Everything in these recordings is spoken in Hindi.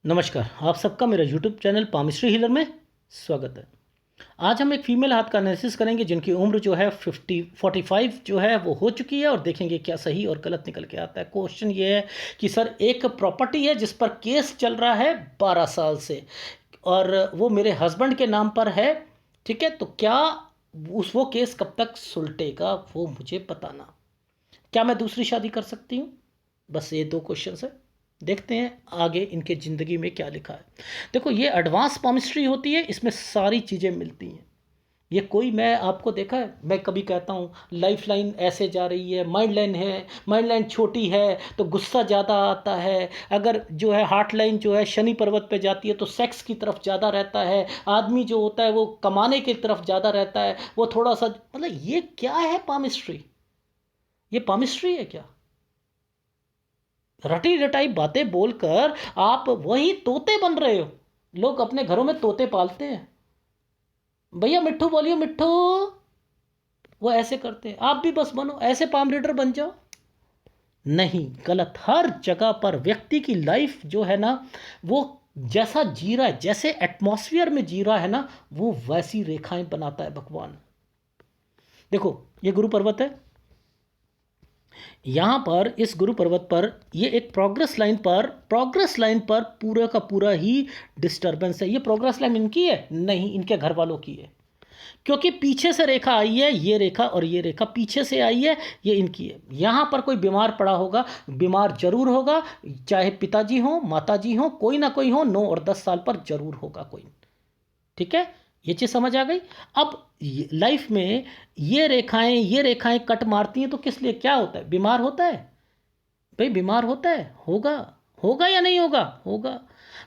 नमस्कार, आप सबका मेरा यूट्यूब चैनल पामिस्ट्री हीलर में स्वागत है। आज हम एक फीमेल हाथ का एनालिसिस करेंगे जिनकी उम्र जो है 45 जो है वो हो चुकी है और देखेंगे क्या सही और गलत निकल के आता है। क्वेश्चन ये है कि सर एक प्रॉपर्टी है जिस पर केस चल रहा है 12 साल से और वो मेरे हस्बैंड के नाम पर है, ठीक है। तो क्या वो केस कब तक सुलटेगा वो मुझे बताना। क्या मैं दूसरी शादी कर सकती हूँ? बस ये दो क्वेश्चन है। देखते हैं आगे इनके ज़िंदगी में क्या लिखा है। देखो, ये एडवांस पामिस्ट्री होती है, इसमें सारी चीज़ें मिलती हैं। ये कोई, मैं आपको देखा है, मैं कभी कहता हूँ लाइफ लाइन ऐसे जा रही है, माइंड लाइन है, माइंड लाइन छोटी है तो गुस्सा ज़्यादा आता है। अगर जो है हार्ट लाइन जो है शनि पर्वत पे जाती है तो सेक्स की तरफ ज़्यादा रहता है। आदमी जो होता है वो कमाने की तरफ ज़्यादा रहता है, वो थोड़ा सा, मतलब ये क्या है पामिस्ट्री? ये पामिस्ट्री है क्या? रटी रटाई बातें बोलकर आप वही तोते बन रहे हो। लोग अपने घरों में तोते पालते हैं, भैया मिट्ठू बोलियो मिट्ठू, वो ऐसे करते हैं। आप भी बस बनो ऐसे, पाम रीडर बन जाओ। नहीं, गलत। हर जगह पर व्यक्ति की लाइफ जो है ना, वो जैसा जी रहा है, जैसे एटमॉस्फेयर में जी रहा है ना, वो वैसी रेखाएं बनाता है भगवान। देखो, ये गुरु पर्वत है। यहाँ पर इस गुरु पर्वत पर ये एक प्रोग्रेस लाइन पर पूरा का पूरा ही डिस्टरबेंस है। ये प्रोग्रेस लाइन इनकी है? नहीं, इनके घर वालों की है। क्योंकि पीछे से रेखा आई है, ये रेखा और ये रेखा पीछे से आई है, ये इनकी है। यहाँ पर कोई बीमार पड़ा होगा, बीमार जरूर होगा, चाहे पिताजी हो माताजी हो, कोई ना कोई हो, 9 और 10 साल पर जरूर होगा कोई। ठीक है, ये चीज़ समझ आ गई। अब लाइफ में ये रेखाएं कट मारती हैं तो किस लिए, क्या होता है? बीमार होता है भाई, बीमार होता है, होगा। होगा या नहीं होगा? होगा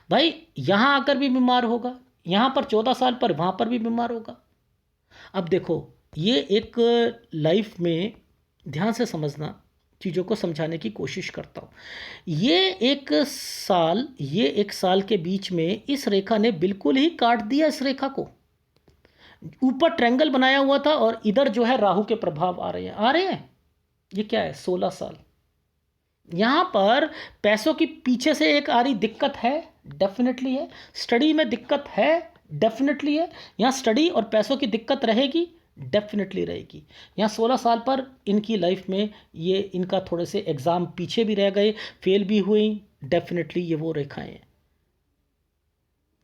भाई। यहाँ आकर भी बीमार होगा, यहाँ पर 14 साल पर, वहाँ पर भी बीमार होगा। अब देखो, ये एक लाइफ में ध्यान से समझना, चीज़ों को समझाने की कोशिश करता हूँ। ये एक साल के बीच में इस रेखा ने बिल्कुल ही काट दिया इस रेखा को। ऊपर ट्रायंगल बनाया हुआ था और इधर जो है राहु के प्रभाव आ रहे हैं। ये क्या है? 16 साल। यहाँ पर पैसों की पीछे से एक आ रही दिक्कत है, डेफिनेटली है। स्टडी में दिक्कत है, डेफिनेटली है। यहाँ स्टडी और पैसों की दिक्कत रहेगी, डेफिनेटली रहेगी। यहाँ 16 साल पर इनकी लाइफ में ये इनका थोड़े से एग्ज़ाम पीछे भी रह गए, फेल भी हुई, डेफिनेटली ये वो रेखाएं हैं।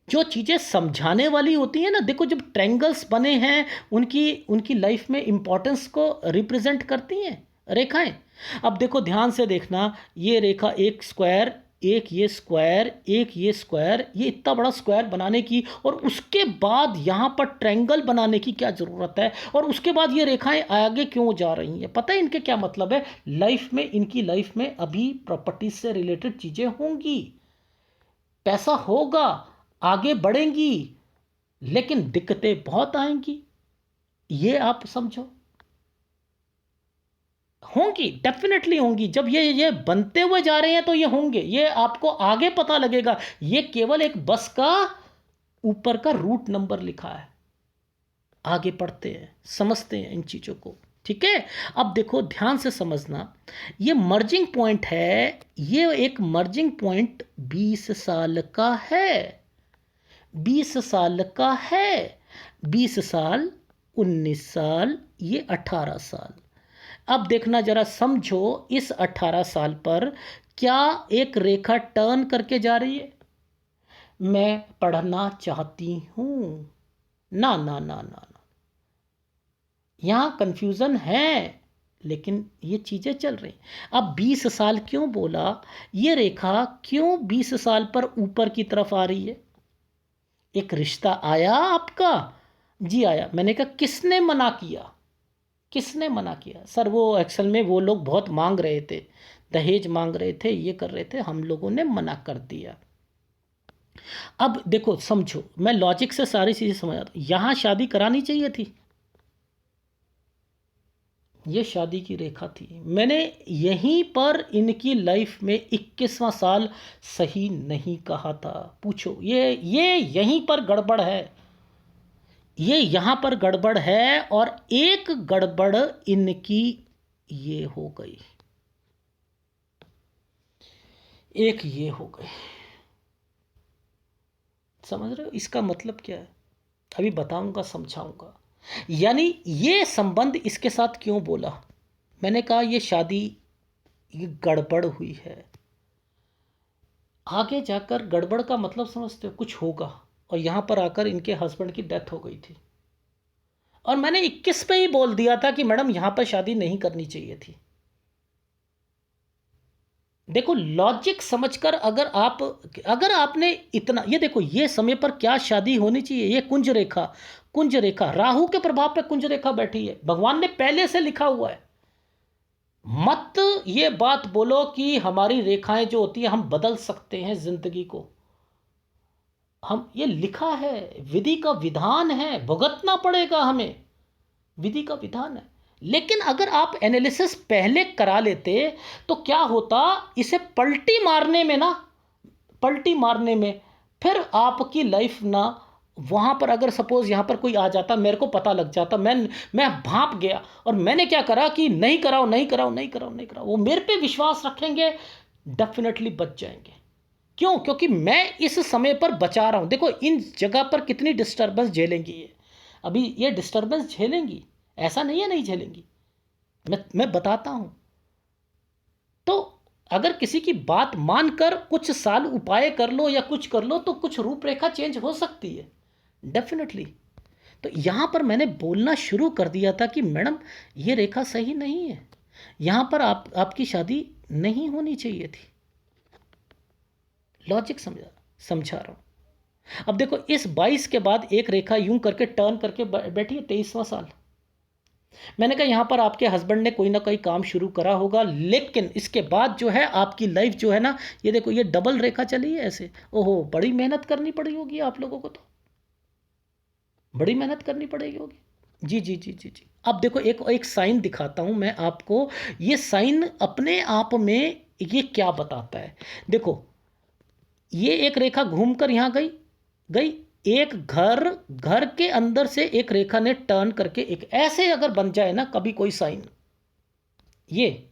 जो चीज़ें समझाने वाली होती हैं ना, देखो जब ट्रायंगल्स बने हैं, उनकी उनकी लाइफ में इंपॉर्टेंस को रिप्रेजेंट करती हैं रेखाएं। अब देखो ध्यान से देखना, ये रेखा एक स्क्वायर, एक ये स्क्वायर, एक ये स्क्वायर, ये इतना बड़ा स्क्वायर बनाने की और उसके बाद यहाँ पर ट्रायंगल बनाने की क्या ज़रूरत है? और उसके बाद ये रेखाएं आगे क्यों जा रही हैं? पता है इनके क्या मतलब है? लाइफ में, इनकी लाइफ में अभी प्रॉपर्टीज से रिलेटेड चीज़ें होंगी, पैसा होगा, आगे बढ़ेंगी, लेकिन दिक्कतें बहुत आएंगी। ये आप समझो, होंगी, डेफिनेटली होंगी। जब ये बनते हुए जा रहे हैं तो ये होंगे, ये आपको आगे पता लगेगा। ये केवल एक बस का ऊपर का रूट नंबर लिखा है। आगे पढ़ते हैं, समझते हैं इन चीज़ों को, ठीक है। अब देखो ध्यान से समझना, ये मर्जिंग पॉइंट है, ये एक मर्जिंग पॉइंट 20 साल का है। 20 साल का है। 20 साल, 19 साल, ये 18 साल। अब देखना जरा, समझो, इस 18 साल पर क्या एक रेखा टर्न करके जा रही है? मैं पढ़ना चाहती हूं, ना ना ना ना ना, यहां कंफ्यूजन है, लेकिन ये चीजें चल रही। अब 20 साल क्यों बोला? ये रेखा क्यों 20 साल पर ऊपर की तरफ आ रही है? एक रिश्ता आया आपका? जी आया। मैंने कहा किसने मना किया? किसने मना किया? सर वो एक्सल में वो लोग बहुत मांग रहे थे, दहेज मांग रहे थे, ये कर रहे थे, हम लोगों ने मना कर दिया। अब देखो समझो, मैं लॉजिक से सारी चीज़ें समझ आता हूँ। यहाँ शादी करानी चाहिए थी, ये शादी की रेखा थी। मैंने यहीं पर इनकी लाइफ में 21वां साल सही नहीं कहा था। पूछो, ये यहीं पर गड़बड़ है, ये यहाँ पर गड़बड़ है। और एक गड़बड़ इनकी ये हो गई, एक ये हो गई। समझ रहे हो इसका मतलब क्या है? अभी बताऊंगा, समझाऊंगा। यानी ये संबंध इसके साथ क्यों बोला? मैंने कहा ये शादी, ये गड़बड़ हुई है। आगे जाकर गड़बड़ का मतलब समझते हो, कुछ होगा। और यहां पर आकर इनके हस्बैंड की डेथ हो गई थी, और मैंने 21 पे ही बोल दिया था कि मैडम यहां पर शादी नहीं करनी चाहिए थी। देखो लॉजिक समझकर, अगर आपने इतना, ये देखो ये समय पर क्या शादी होनी चाहिए, ये कुंज रेखा, कुंज रेखा राहु के प्रभाव पे कुंज रेखा बैठी है, भगवान ने पहले से लिखा हुआ है। मत ये बात बोलो कि हमारी रेखाएं जो होती है हम बदल सकते हैं जिंदगी को। हम, ये लिखा है, विधि का विधान है, भुगतना पड़ेगा हमें, विधि का विधान है। लेकिन अगर आप एनालिसिस पहले करा लेते तो क्या होता, इसे पलटी मारने में ना, पलटी मारने में फिर आपकी लाइफ ना, वहां पर अगर सपोज यहां पर कोई आ जाता, मेरे को पता लग जाता, मैं भाप गया, और मैंने क्या करा कि नहीं कराओ नहीं कराओ नहीं कराओ नहीं कराओ, वो मेरे पे विश्वास रखेंगे, डेफिनेटली बच जाएंगे। क्यों? क्योंकि मैं इस समय पर बचा रहा हूं। देखो इन जगह पर कितनी डिस्टर्बेंस झेलेंगी ये, अभी ये डिस्टर्बेंस झेलेंगी, ऐसा नहीं है नहीं झेलेंगी, मैं बताता हूं। तो अगर किसी की बात मानकर कुछ साल उपाय कर लो या कुछ कर लो तो कुछ रूपरेखा चेंज हो सकती है, डेफिनेटली। तो यहां पर मैंने बोलना शुरू कर दिया था कि मैडम ये रेखा सही नहीं है, यहां पर आपकी शादी नहीं होनी चाहिए थी। लॉजिक समझा रहा हूं। अब देखो इस 22 के बाद एक रेखा यूं करके टर्न करके बैठी है, 23वां साल। मैंने कहा यहां पर आपके हस्बैंड ने कोई ना कोई काम शुरू करा होगा, लेकिन इसके बाद जो है आपकी लाइफ जो है ना, ये देखो ये डबल रेखा चली है ऐसे। ओहो, बड़ी मेहनत करनी पड़ी होगी आप लोगों को, तो बड़ी मेहनत करनी पड़ेगी होगी। जी जी जी जी जी। अब देखो एक एक साइन दिखाता हूं मैं आपको, ये साइन अपने आप में ये क्या बताता है। देखो ये एक रेखा घूमकर यहां गई, गई, एक घर के अंदर से एक रेखा ने टर्न करके एक ऐसे अगर बन जाए ना कभी कोई साइन, ये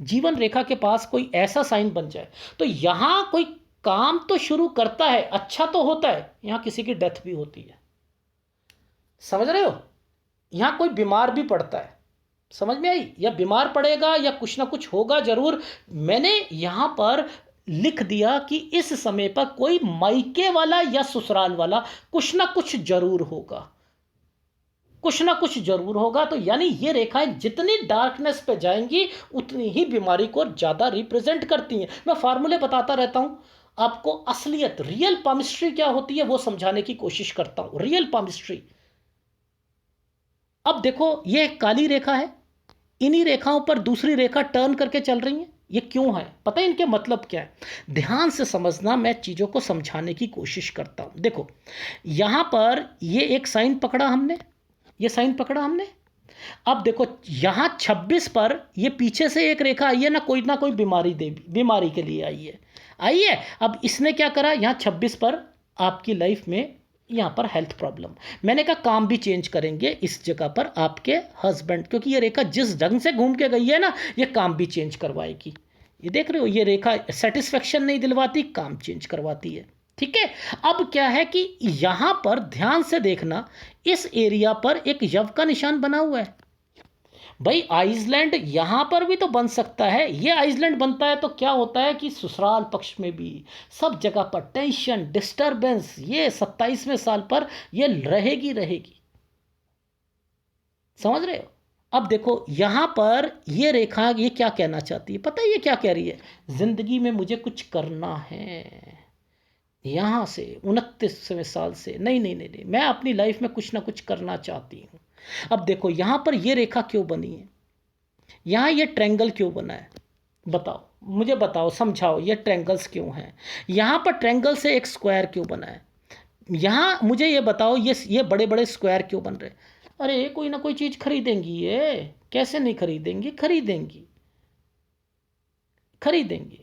जीवन रेखा के पास कोई ऐसा साइन बन जाए, तो यहां कोई काम तो शुरू करता है, अच्छा तो होता है, यहां किसी की डेथ भी होती है। समझ रहे हो? यहां कोई बीमार भी पड़ता है, समझ में आई? या बीमार पड़ेगा या कुछ ना कुछ होगा जरूर। मैंने यहां पर लिख दिया कि इस समय पर कोई मायके वाला या ससुराल वाला कुछ ना कुछ जरूर होगा, कुछ ना कुछ जरूर होगा। तो यानी ये रेखाएं जितनी डार्कनेस पे जाएंगी उतनी ही बीमारी को ज्यादा रिप्रेजेंट करती हैं। मैं फार्मूले बताता रहता हूं आपको, असलियत रियल पामिस्ट्री क्या होती है वो समझाने की कोशिश करता हूं, रियल पामिस्ट्री। अब देखो ये एक काली रेखा है, इन्हीं रेखाओं पर दूसरी रेखा टर्न करके चल रही है। ये क्यों है पता है, इनके मतलब क्या है? ध्यान से समझना, मैं चीजों को समझाने की कोशिश करता हूं। देखो यहां पर ये एक साइन पकड़ा हमने, ये साइन पकड़ा हमने। अब देखो यहां 26 पर ये पीछे से एक रेखा आई है ना कोई बीमारी देवी, बीमारी के लिए आई है, आई है। अब इसने क्या करा, यहां 26 पर आपकी लाइफ में यहां पर हेल्थ प्रॉब्लम, मैंने कहा काम भी चेंज करेंगे इस जगह पर आपके हस्बैंड, क्योंकि ये रेखा जिस ढंग से घूम के गई है ना, ये काम भी चेंज करवाएगी। ये देख रहे हो, ये रेखा सेटिस्फेक्शन नहीं दिलवाती, काम चेंज करवाती है। ठीक है। अब क्या है कि यहां पर ध्यान से देखना, इस एरिया पर एक यव का निशान बना हुआ है। भाई आइसलैंड यहां पर भी तो बन सकता है, ये आइसलैंड बनता है तो क्या होता है कि ससुराल पक्ष में भी सब जगह पर टेंशन डिस्टरबेंस, ये 27वें साल पर ये रहेगी रहेगी। समझ रहे हो? अब देखो यहां पर ये रेखा ये क्या कहना चाहती है पता है, ये क्या कह रही है, जिंदगी में मुझे कुछ करना है। यहां से 29वें साल से नहीं नहीं नहीं नहीं, मैं अपनी लाइफ में कुछ ना कुछ करना चाहती हूं। अब देखो यहां पर ये रेखा क्यों बनी है, यहां ये ट्रायंगल क्यों बना है, बताओ मुझे, बताओ समझाओ, ये ट्रायंगल्स क्यों हैं, यहां पर ट्रायंगल से एक स्क्वायर क्यों बना है, यहां मुझे ये बताओ ये बड़े बड़े स्क्वायर क्यों बन रहे? अरे कोई ना कोई चीज खरीदेंगी, ये कैसे नहीं खरीदेंगी, खरीदेंगी खरीदेंगी।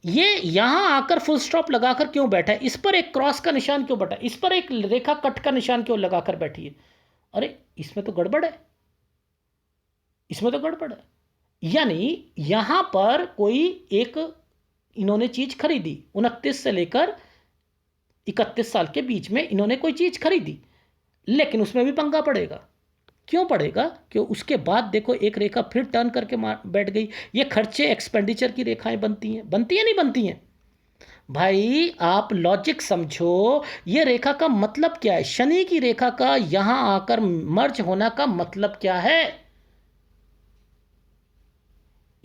ये यहां आकर फुल स्टॉप लगाकर क्यों बैठा है, इस पर एक क्रॉस का निशान क्यों बैठा है, इस पर एक रेखा कट का निशान क्यों लगाकर बैठी है? अरे इसमें तो गड़बड़ है, इसमें तो गड़बड़ है। यानी यहां पर कोई एक इन्होंने चीज खरीदी 29 से लेकर 31 साल के बीच में इन्होंने कोई चीज़ खरीदी, लेकिन उसमें भी पंगा पड़ेगा। क्यों पड़ेगा? क्यों? उसके बाद देखो एक रेखा फिर टर्न करके बैठ गई। ये खर्चे एक्सपेंडिचर की रेखाएं बनती हैं, बनती हैं नहीं बनती हैं? भाई आप लॉजिक समझो, ये रेखा का मतलब क्या है? शनि की रेखा का यहां आकर मर्ज होना का मतलब क्या है?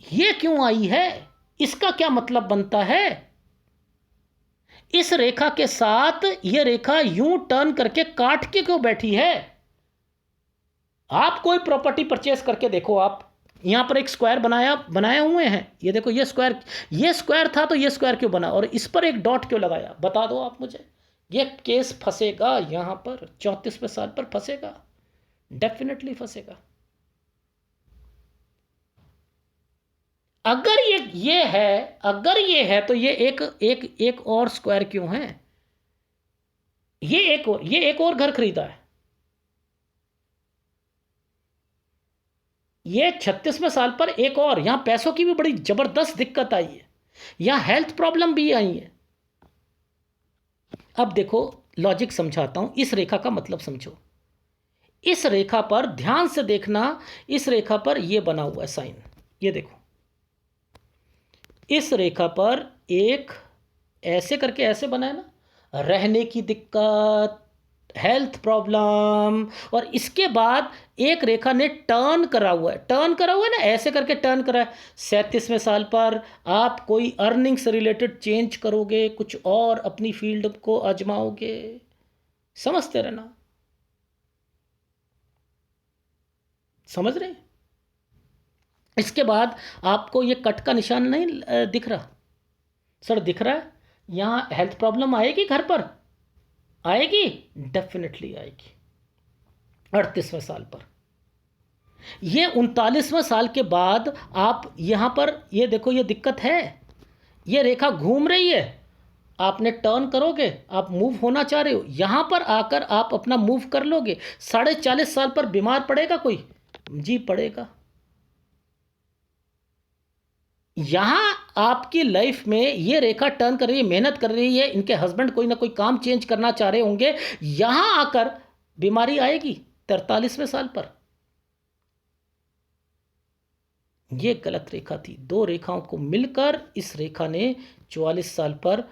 ये क्यों आई है? इसका क्या मतलब बनता है? इस रेखा के साथ ये रेखा यूं टर्न करके काट के क्यों बैठी है? आप कोई प्रॉपर्टी परचेस करके देखो, आप यहां पर एक स्क्वायर बनाए हुए हैं, ये देखो ये स्क्वायर था, तो ये स्क्वायर क्यों बना और इस पर एक डॉट क्यों लगाया? बता दो आप मुझे। ये केस फंसेगा यहां पर, 34वें साल पर फंसेगा, डेफिनेटली फंसेगा। अगर ये है तो ये एक और स्क्वायर क्यों है? ये एक और घर खरीदा है। ये 36वें साल पर एक और, यहां पैसों की भी बड़ी जबरदस्त दिक्कत आई है, यहां हेल्थ प्रॉब्लम भी आई है। अब देखो लॉजिक समझाता हूं, इस रेखा का मतलब समझो। इस रेखा पर ध्यान से देखना, इस रेखा पर यह बना हुआ है साइन, ये देखो इस रेखा पर एक ऐसे करके ऐसे बना है ना, रहने की दिक्कत, हेल्थ प्रॉब्लम, और इसके बाद एक रेखा ने टर्न करा हुआ है ना, ऐसे करके टर्न करा है। 37वें साल पर आप कोई अर्निंग से रिलेटेड चेंज करोगे, कुछ और अपनी फील्ड को आजमाओगे, समझते रहना। समझ रहे हैं? इसके बाद आपको ये कट का निशान नहीं दिख रहा? सर दिख रहा है। यहाँ हेल्थ प्रॉब्लम आएगी घर पर, आएगी, डेफिनेटली आएगी 38वें साल पर। ये 39वें साल के बाद आप यहाँ पर ये देखो, ये दिक्कत है, ये रेखा घूम रही है, आपने टर्न करोगे, आप मूव होना चाह रहे हो, यहाँ पर आकर आप अपना मूव कर लोगे। 40.5 साल पर बीमार पड़ेगा कोई? जी पड़ेगा। यहां आपकी लाइफ में ये रेखा टर्न कर रही है, मेहनत कर रही है, इनके हस्बैंड कोई ना कोई काम चेंज करना चाह रहे होंगे, यहां आकर बीमारी आएगी 43वें साल पर। यह गलत रेखा थी। दो रेखाओं को मिलकर इस रेखा ने 44 साल पर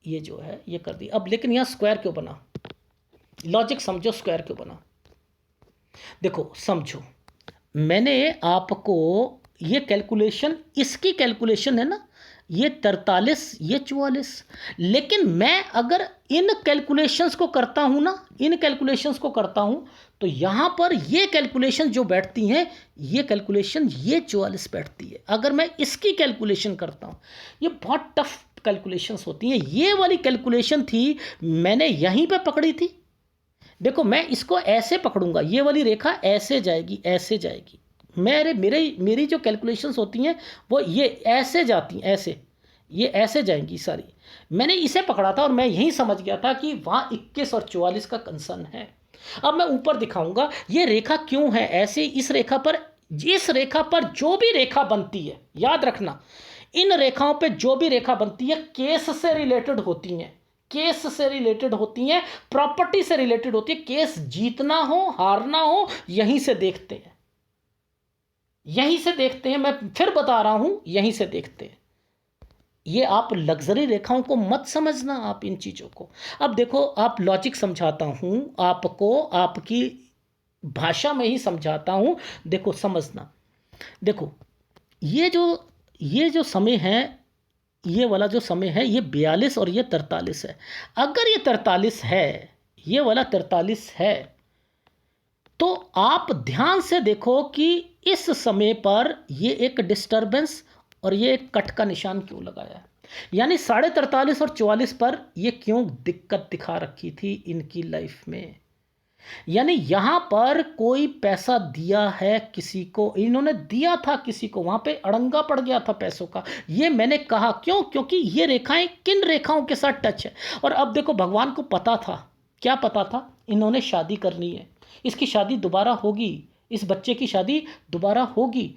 ये जो है ये कर दी। अब लेकिन यहां स्क्वायर क्यों बना? लॉजिक समझो, स्क्वायर क्यों बना? देखो समझो, मैंने आपको ये कैलकुलेशन, इसकी कैलकुलेशन है ना, ये 43, ये 44, लेकिन मैं अगर इन कैलकुलेशंस को करता हूं ना, इन कैलकुलेशंस को करता हूं, तो यहां पर ये कैलकुलेशन जो बैठती हैं, ये कैलकुलेशन ये 44 बैठती है। अगर मैं इसकी कैलकुलेशन करता हूं, ये बहुत टफ कैलकुलेशंस होती हैं। ये वाली कैलकुलेशन थी, मैंने यहीं पे पकड़ी थी। देखो मैं इसको ऐसे पकड़ूंगा, ये वाली रेखा ऐसे जाएगी, ऐसे जाएगी, मेरी जो कैलकुलेशंस होती हैं वो ये ऐसे जाती हैं, ऐसे, ये ऐसे जाएंगी सारी। मैंने इसे पकड़ा था और मैं यही समझ गया था कि वहाँ 21 और 44 का कंसर्न है। अब मैं ऊपर दिखाऊंगा ये रेखा क्यों है ऐसे। इस रेखा पर जो भी रेखा बनती है, याद रखना, इन रेखाओं पे जो भी रेखा बनती है केस से रिलेटेड होती हैं, केस से रिलेटेड होती हैं, प्रॉपर्टी से रिलेटेड होती है। केस जीतना हो हारना हो, यहीं से देखते हैं, यहीं से देखते हैं। मैं फिर बता रहा हूं, यहीं से देखते हैं। ये आप लग्जरी रेखाओं को मत समझना, आप इन चीज़ों को। अब देखो, आप लॉजिक समझाता हूं आपको, आपकी भाषा में ही समझाता हूं, देखो समझना। देखो ये जो समय है, ये वाला जो समय है, ये 42 और ये 43 है। अगर ये 43 है, ये वाला 43 है, तो आप ध्यान से देखो कि इस समय पर ये एक डिस्टरबेंस और ये एक कट का निशान क्यों लगाया है। यानी 43.5 और 44 पर ये क्यों दिक्कत दिखा रखी थी इनकी लाइफ में। यानी यहां पर कोई पैसा दिया है किसी को, इन्होंने दिया था किसी को, वहां पे अड़ंगा पड़ गया था पैसों का। ये मैंने कहा क्यों? क्योंकि ये रेखाएं किन रेखाओं के साथ टच है। और अब देखो, भगवान को पता था, क्या पता था? इन्होंने शादी करनी है, इसकी शादी दोबारा होगी, इस बच्चे की शादी दोबारा होगी।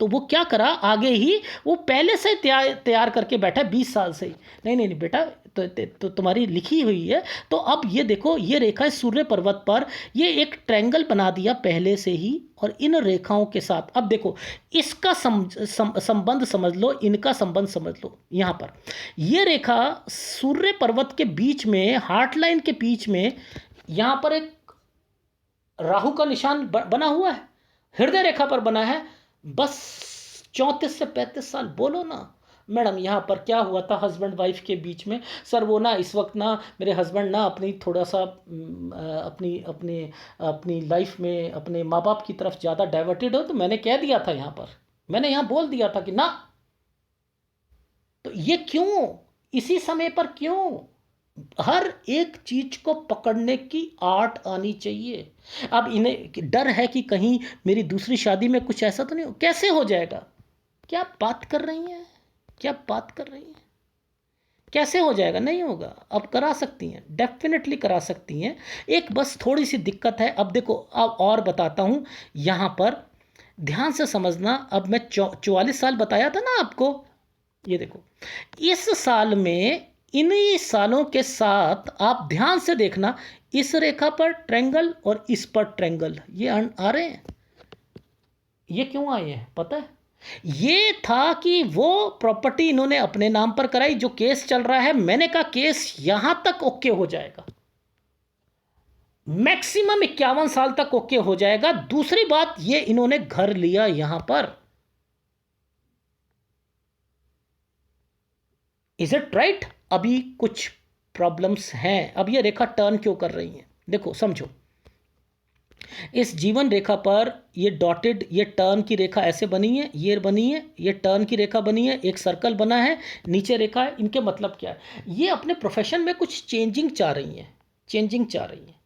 तो वो क्या करा, आगे ही वो पहले से तैयार करके बैठा 20 साल से ही। नहीं नहीं नहीं बेटा, तो तुम्हारी लिखी हुई है। तो अब ये देखो, ये रेखा है सूर्य पर्वत पर, ये एक ट्रायंगल बना दिया पहले से ही, और इन रेखाओं के साथ अब देखो इसका संबंध समझ लो, इनका संबंध समझ लो। यहाँ पर ये रेखा सूर्य पर्वत के बीच में, हार्ट लाइन के बीच में, यहाँ पर एक राहु का निशान बना हुआ है, हृदय रेखा पर बना है। बस 34 से 35 साल। बोलो ना मैडम यहाँ पर क्या हुआ था हस्बैंड वाइफ के बीच में? सर वो ना इस वक्त ना मेरे हस्बैंड ना अपनी थोड़ा सा अपनी अपनी अपनी लाइफ में अपने माँ बाप की तरफ ज़्यादा डाइवर्टेड हो, तो मैंने कह दिया था यहाँ पर, मैंने यहाँ बोल दिया था कि ना। तो ये क्यों, इसी समय पर क्यों? हर एक चीज को पकड़ने की आर्ट आनी चाहिए। अब इन्हें डर है कि कहीं मेरी दूसरी शादी में कुछ ऐसा तो नहीं हो। कैसे हो जाएगा? क्या बात कर रही हैं, क्या बात कर रही हैं? कैसे हो जाएगा? नहीं होगा। अब करा सकती हैं, डेफिनेटली करा सकती हैं। एक बस थोड़ी सी दिक्कत है। अब देखो, अब और बताता हूं यहां पर, ध्यान से समझना। अब मैं 44 साल बताया था ना आपको, ये देखो इस साल में, इन्हीं सालों के साथ आप ध्यान से देखना, इस रेखा पर ट्रायंगल और इस पर ट्रायंगल, ये आ रहे हैं। ये क्यों आए हैं पता है? ये था कि वो प्रॉपर्टी इन्होंने अपने नाम पर कराई, जो केस चल रहा है, मैंने कहा केस यहां तक ओके हो जाएगा, मैक्सिमम 51 साल तक ओके हो जाएगा। दूसरी बात, ये इन्होंने घर लिया यहां पर। Is it right? अभी कुछ प्रॉब्लम्स हैं। अब ये रेखा टर्न क्यों कर रही है? देखो समझो, इस जीवन रेखा पर ये डॉटेड, ये टर्न की रेखा ऐसे बनी है, ये बनी है, ये टर्न की रेखा बनी है, एक सर्कल बना है, नीचे रेखा है। इनके मतलब क्या है? ये अपने प्रोफेशन में कुछ चेंजिंग चाह रही हैं, चेंजिंग चाह रही हैं।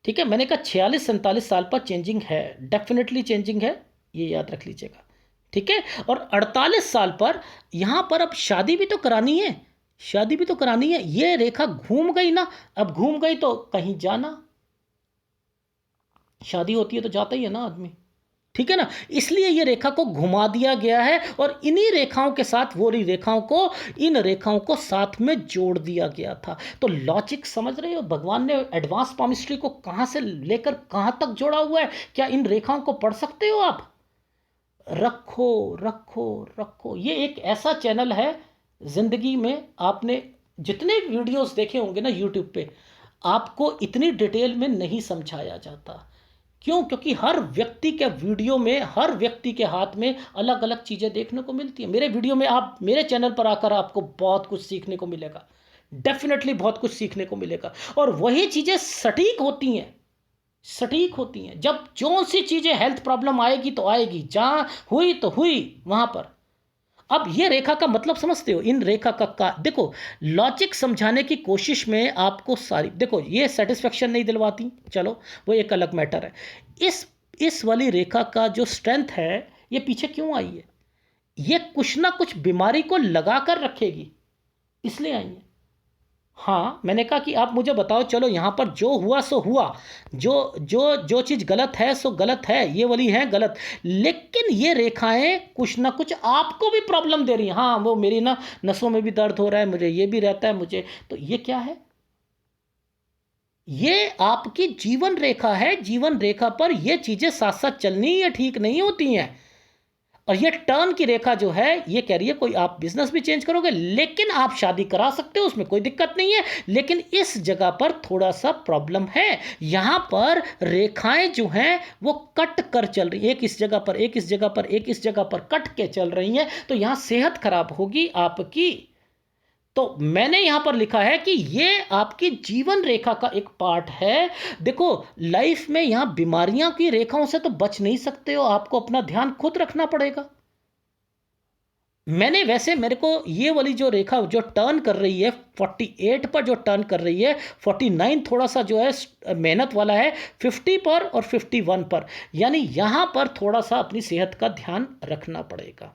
ठीक है, मैंने कहा 46-47 साल पर चेंजिंग है, डेफिनेटली चेंजिंग है, ये याद रख लीजिएगा। ठीक है, और 48 साल पर यहां पर अब शादी भी तो करानी है, शादी भी तो करानी है। ये रेखा घूम गई ना, अब घूम गई तो कहीं जाना, शादी होती है तो जाता ही है ना आदमी। ठीक है ना, इसलिए ये रेखा को घुमा दिया गया है, और इन्हीं रेखाओं के साथ वो रेखाओं को, इन रेखाओं को साथ में जोड़ दिया गया था। तो लॉजिक समझ रहे हो, भगवान ने एडवांस पामिस्ट्री को कहां से लेकर कहां तक जोड़ा हुआ है। क्या इन रेखाओं को पढ़ सकते हो आप? रखो रखो रखो। ये एक ऐसा चैनल है, जिंदगी में आपने जितने वीडियोस देखे होंगे ना यूट्यूब पे, आपको इतनी डिटेल में नहीं समझाया जाता। क्यों? क्योंकि हर व्यक्ति के वीडियो में, हर व्यक्ति के हाथ में अलग अलग चीज़ें देखने को मिलती हैं। मेरे वीडियो में, आप मेरे चैनल पर आकर आपको बहुत कुछ सीखने को मिलेगा, डेफिनेटली बहुत कुछ सीखने को मिलेगा। और वही चीज़ें सटीक होती हैं, सटीक होती हैं। जब जो सी चीज़ें हेल्थ प्रॉब्लम आएगी तो आएगी, जहाँ हुई तो हुई वहाँ पर। अब ये रेखा का मतलब समझते हो? इन रेखा का देखो, लॉजिक समझाने की कोशिश में आपको सारी, देखो ये सेटिस्फेक्शन नहीं दिलवाती, चलो वो एक अलग मैटर है। इस वाली रेखा का जो स्ट्रेंथ है, ये पीछे क्यों आई है? ये कुछ ना कुछ बीमारी को लगा कर रखेगी, इसलिए आई है। हाँ, मैंने कहा कि आप मुझे बताओ, चलो यहाँ पर जो हुआ सो हुआ, जो जो जो चीज़ गलत है सो गलत है, ये वाली है गलत, लेकिन ये रेखाएं कुछ ना कुछ आपको भी प्रॉब्लम दे रही हैं। हाँ, वो मेरी ना नसों में भी दर्द हो रहा है, मुझे ये भी रहता है मुझे, तो ये क्या है? ये आपकी जीवन रेखा है। जीवन रेखा पर ये चीज़ें साथ साथ चलनी, ये ठीक नहीं होती हैं। और ये टर्न की रेखा जो है, ये कह रही है कोई आप बिजनेस भी चेंज करोगे, लेकिन आप शादी करा सकते हो, उसमें कोई दिक्कत नहीं है। लेकिन इस जगह पर थोड़ा सा प्रॉब्लम है। यहां पर रेखाएं जो हैं वो कट कर चल रही है, एक इस जगह पर, एक इस जगह पर, एक इस जगह पर कट के चल रही हैं। तो यहां सेहत खराब होगी आपकी। तो मैंने यहां पर लिखा है कि ये आपकी जीवन रेखा का एक पार्ट है। देखो, लाइफ में यहां बीमारियां की रेखाओं से तो बच नहीं सकते हो, आपको अपना ध्यान खुद रखना पड़ेगा। मैंने वैसे, मेरे को ये वाली जो रेखा जो टर्न कर रही है 48 पर, जो टर्न कर रही है 49 थोड़ा सा जो है मेहनत वाला है, 50 पर और 51 पर, यानी यहां पर थोड़ा सा अपनी सेहत का ध्यान रखना पड़ेगा,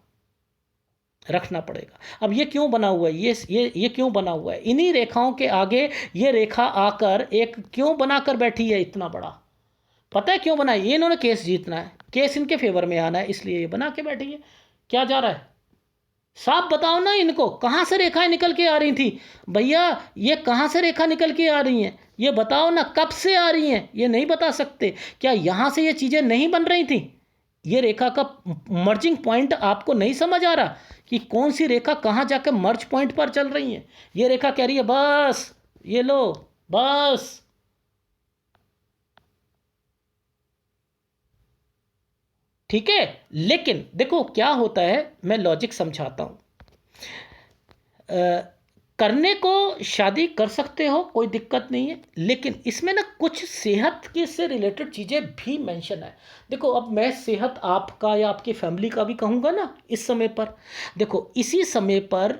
रखना पड़ेगा। अब ये क्यों बना हुआ है? ये क्यों बना हुआ है? इन्हीं रेखाओं के आगे ये रेखा आकर एक क्यों बनाकर बैठी है इतना बड़ा? पता है क्यों बना है? ये इन्होंने केस जीतना है। केस इनके फेवर में आना है, इसलिए ये बना के बैठी है। क्या जा रहा है, साफ बताओ ना इनको, कहाँ से रेखाएं निकल के आ रही थी भैया, ये कहाँ से रेखा निकल के आ रही हैं, ये बताओ ना, कब से आ रही हैं, ये नहीं बता सकते क्या? यहाँ से ये चीज़ें नहीं बन रही थी? ये रेखा का मर्जिंग पॉइंट आपको नहीं समझ आ रहा कि कौन सी रेखा कहाँ जाकर मर्ज पॉइंट पर चल रही है? ये रेखा कह रही है बस ये लो, बस। ठीक है, लेकिन देखो क्या होता है, मैं लॉजिक समझाता हूं। करने को शादी कर सकते हो, कोई दिक्कत नहीं है, लेकिन इसमें ना कुछ सेहत के से रिलेटेड चीज़ें भी मेंशन है। देखो अब मैं सेहत आपका या आपकी फैमिली का भी कहूँगा ना इस समय पर। देखो इसी समय पर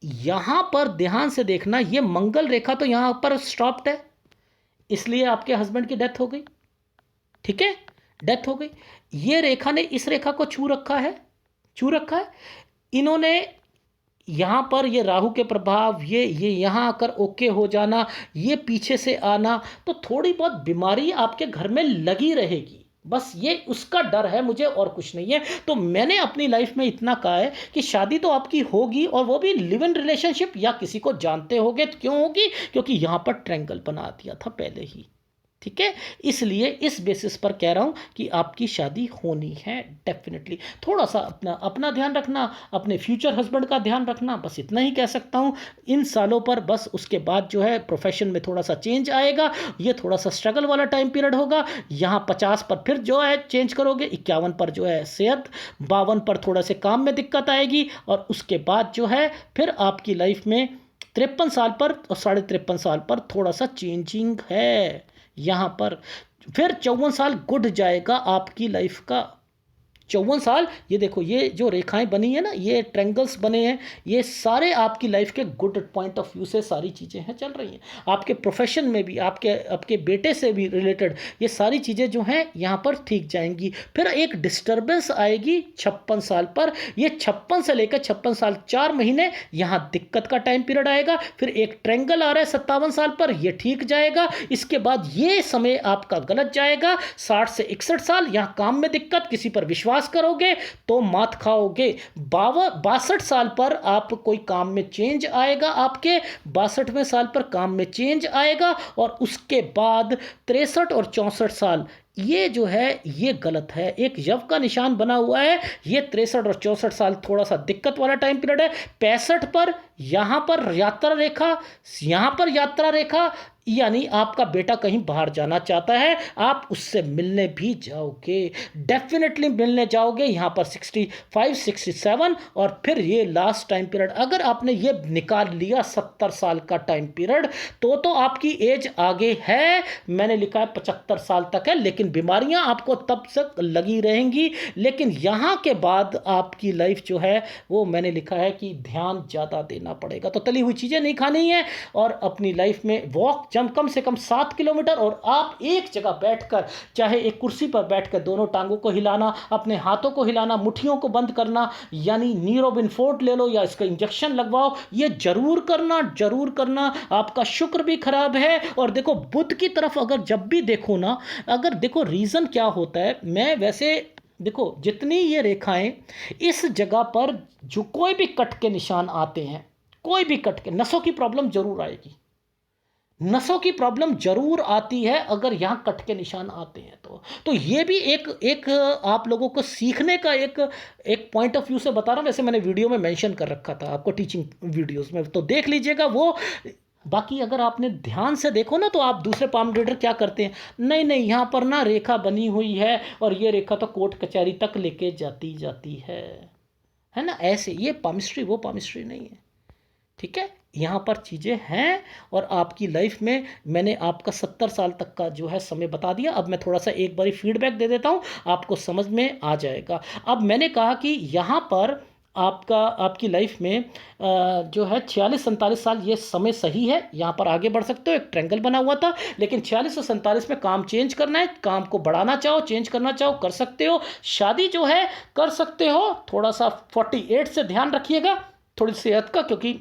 यहाँ पर ध्यान से देखना, ये मंगल रेखा तो यहाँ पर स्टॉप्ड है, इसलिए आपके हस्बैंड की डेथ हो गई। ठीक है, डेथ हो गई। ये रेखा ने इस रेखा को छू रखा है, छू रखा है। इन्होंने यहाँ पर ये राहु के प्रभाव, ये यहाँ आकर ओके हो जाना, ये पीछे से आना, तो थोड़ी बहुत बीमारी आपके घर में लगी रहेगी, बस ये उसका डर है मुझे, और कुछ नहीं है। तो मैंने अपनी लाइफ में इतना कहा है कि शादी तो आपकी होगी, और वो भी लिव इन रिलेशनशिप या किसी को जानते होगे। तो क्यों होगी? क्योंकि यहाँ पर ट्रायंगल बना दिया था पहले ही। ठीक है, इसलिए इस बेसिस पर कह रहा हूं कि आपकी शादी होनी है डेफिनेटली। थोड़ा सा अपना अपना ध्यान रखना, अपने फ्यूचर हस्बैंड का ध्यान रखना, बस इतना ही कह सकता हूं इन सालों पर। बस उसके बाद जो है प्रोफेशन में थोड़ा सा चेंज आएगा, ये थोड़ा सा स्ट्रगल वाला टाइम पीरियड होगा। यहाँ 50 पर फिर जो है चेंज करोगे, 51 पर जो है सेहत, 52 पर थोड़ा से काम में दिक्कत आएगी, और उसके बाद जो है फिर आपकी लाइफ में 53 साल पर और 53.5 साल पर थोड़ा सा चेंजिंग है यहाँ पर। फिर 54 साल गुड जाएगा आपकी लाइफ का। 54 साल, ये देखो ये जो रेखाएं बनी है ना, ये ट्रैंगल्स बने हैं, ये सारे आपकी लाइफ के गुड पॉइंट ऑफ व्यू से सारी चीज़ें हैं चल रही हैं। आपके प्रोफेशन में भी, आपके आपके बेटे से भी रिलेटेड ये सारी चीज़ें जो हैं यहाँ पर ठीक जाएंगी। फिर एक डिस्टर्बेंस आएगी 56 साल पर, ये 56 से लेकर 56 साल 4 महीने यहाँ दिक्कत का टाइम पीरियड आएगा। फिर एक ट्रैंगल आ रहा है 57 साल पर, ये ठीक जाएगा। इसके बाद ये समय आपका गलत जाएगा, 60 से 61 साल, यहाँ काम में दिक्कत, किसी पर विश्वास करोगे तो मात खाओगे। 62 साल पर आप कोई काम में चेंज आएगा, आपके 62वें साल पर काम में चेंज आएगा। और उसके बाद 63 और 64 साल ये जो है ये गलत है, एक यव का निशान बना हुआ है। ये 63 और 64 साल थोड़ा सा दिक्कत वाला टाइम पीरियड है। 65 पर यहाँ पर यात्रा रेखा, यहाँ पर यात्रा रेखा, यानी आपका बेटा कहीं बाहर जाना चाहता है, आप उससे मिलने भी जाओगे, डेफिनेटली मिलने जाओगे। यहाँ पर 65 67, और फिर ये लास्ट टाइम पीरियड अगर आपने ये निकाल लिया 70 साल का टाइम पीरियड, तो आपकी एज आगे है। मैंने लिखा है 75 साल तक है, लेकिन बीमारियां आपको तब तक लगी रहेंगी। लेकिन यहाँ के बाद आपकी लाइफ जो है वो मैंने लिखा है कि ध्यान ज़्यादा देना पड़ेगा। तो तली हुई चीज़ें नहीं खानी है, और अपनी लाइफ में वॉक कम से कम 7 किलोमीटर, और आप एक जगह बैठकर, चाहे एक कुर्सी पर बैठकर दोनों टांगों को हिलाना, अपने हाथों को हिलाना, मुट्ठियों को बंद करना, यानी नीरोबिन फोर्ट ले लो या इसका इंजेक्शन लगवाओ, ये जरूर करना, जरूर करना। आपका शुक्र भी खराब है। और देखो बुध की तरफ अगर जब भी देखो ना, अगर देखो रीज़न क्या होता है, मैं वैसे देखो जितनी ये रेखाएं इस जगह पर जो कोई भी कट के निशान आते हैं, कोई भी कट के, नसों की प्रॉब्लम जरूर आएगी, नसों की प्रॉब्लम जरूर आती है अगर यहाँ कट के निशान आते हैं। तो ये भी एक एक आप लोगों को सीखने का एक एक पॉइंट ऑफ व्यू से बता रहा हूँ। वैसे मैंने वीडियो में मेंशन कर रखा था आपको टीचिंग वीडियोस में, तो देख लीजिएगा वो। बाकी अगर आपने ध्यान से देखो ना, तो आप दूसरे पाम रीडर क्या करते हैं, नहीं नहीं यहाँ पर ना रेखा बनी हुई है, और ये रेखा तो कोर्ट कचहरी तक लेके जाती है ना, ऐसे। ये पामिस्ट्री वो पामिस्ट्री नहीं है, ठीक है। यहाँ पर चीज़ें हैं, और आपकी लाइफ में मैंने आपका 70 साल तक का जो है समय बता दिया। अब मैं थोड़ा सा एक बारी फीडबैक दे देता हूँ, आपको समझ में आ जाएगा। अब मैंने कहा कि यहाँ पर आपकी लाइफ में जो है 46-47 साल ये समय सही है, यहाँ पर आगे बढ़ सकते हो। एक ट्रायंगल बना हुआ था, लेकिन 46 और 47 में काम चेंज करना है, काम को बढ़ाना चाहो, चेंज करना चाहो, कर सकते हो। शादी जो है कर सकते हो। थोड़ा सा 48 से ध्यान रखिएगा, थोड़ी सेहत का, क्योंकि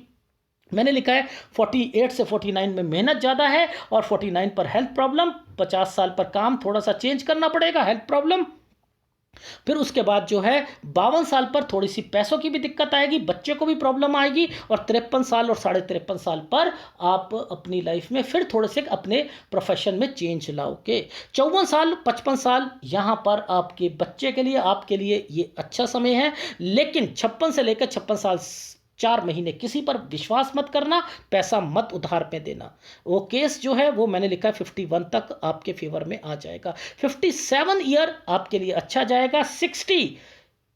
मैंने लिखा है 48 से 49 में मेहनत ज़्यादा है, और 49 पर हेल्थ प्रॉब्लम, 50 साल पर काम थोड़ा सा चेंज करना पड़ेगा, हेल्थ प्रॉब्लम। फिर उसके बाद जो है 52 साल पर थोड़ी सी पैसों की भी दिक्कत आएगी, बच्चे को भी प्रॉब्लम आएगी, और 53 साल और 53.5 साल पर आप अपनी लाइफ में फिर थोड़े से अपने प्रोफेशन में चेंज लाओगे। 54 साल 55 साल यहाँ पर आपके बच्चे के लिए, आपके लिए ये अच्छा समय है। लेकिन 56 से लेकर 56 साल 4 महीने किसी पर विश्वास मत करना, पैसा मत उधार पे देना। वो केस जो है वो मैंने लिखा है 51 तक आपके फेवर में आ जाएगा। 57 ईयर आपके लिए अच्छा जाएगा। 60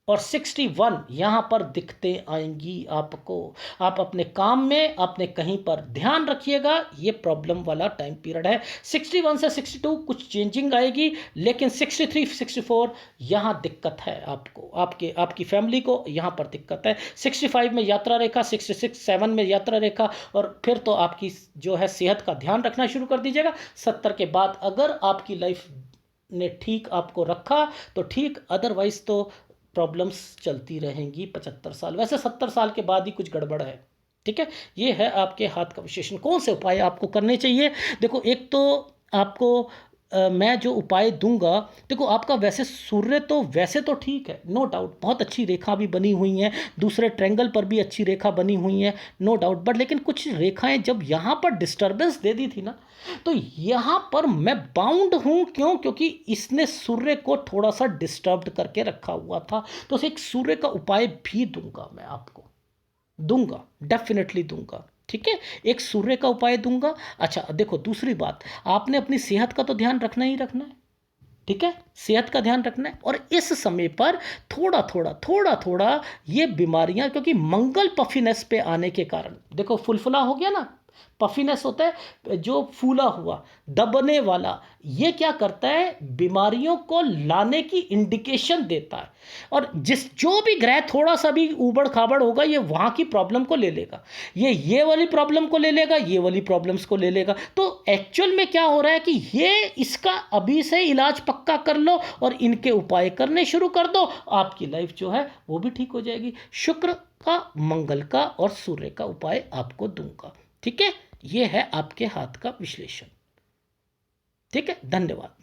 और 61 यहाँ पर दिक्कतें आएंगी आपको। आप अपने काम में अपने कहीं पर ध्यान रखिएगा, ये प्रॉब्लम वाला टाइम पीरियड है। 61 से 62 कुछ चेंजिंग आएगी, लेकिन 63 64 यहाँ दिक्कत है आपको, आपकी फैमिली को यहाँ पर दिक्कत है। 65 में यात्रा रेखा, 66 7 में यात्रा रेखा, और फिर तो आपकी जो है सेहत का ध्यान रखना शुरू कर दीजिएगा। 70 के बाद अगर आपकी लाइफ ने ठीक आपको रखा तो ठीक, अदरवाइज तो प्रॉब्लम्स चलती रहेंगी 75 साल। वैसे 70 साल के बाद ही कुछ गड़बड़ है। ठीक है, ये है आपके हाथ का विशेषण। कौन से उपाय आपको करने चाहिए? देखो, एक तो आपको मैं जो उपाय दूंगा, देखो आपका वैसे सूर्य तो वैसे तो ठीक है, नो डाउट, बहुत अच्छी रेखा भी बनी हुई हैं, दूसरे ट्रैंगल पर भी अच्छी रेखा बनी हुई है, नो डाउट। बट लेकिन कुछ रेखाएं जब यहाँ पर डिस्टर्बेंस दे दी थी ना, तो यहाँ पर मैं बाउंड हूँ। क्यों? क्योंकि इसने सूर्य को थोड़ा सा डिस्टर्ब करके रखा हुआ था। तो एक सूर्य का उपाय भी दूंगा, मैं आपको दूंगा, डेफिनेटली दूंगा। ठीक है, एक सूर्य का उपाय दूंगा। अच्छा देखो, दूसरी बात, आपने अपनी सेहत का तो ध्यान रखना ही रखना है। ठीक है, सेहत का ध्यान रखना है। और इस समय पर थोड़ा थोड़ा ये बीमारियां, क्योंकि मंगल पफिनेस पे आने के कारण, देखो फुलफुला हो गया ना, पफिनेस होता है जो फूला हुआ, दबने वाला, ये क्या करता है? बीमारियों को लाने की इंडिकेशन देता है। और जो भी ग्रह थोड़ा सा भी ऊबड़ खाबड़ होगा, ये वहां की प्रॉब्लम को ले लेगा, ये वाली प्रॉब्लम को ले लेगा, ये वाली प्रॉब्लम्स को ले लेगा। तो एक्चुअल में क्या हो रहा है कि ये इसका अभी से इलाज पक्का कर लो और इनके उपाय करने शुरू कर दो, आपकी लाइफ जो है वो भी ठीक हो जाएगी। शुक्र का, मंगल का और सूर्य का उपाय आपको दूंगा। ठीक है, ये है आपके हाथ का विश्लेषण। ठीक है, धन्यवाद।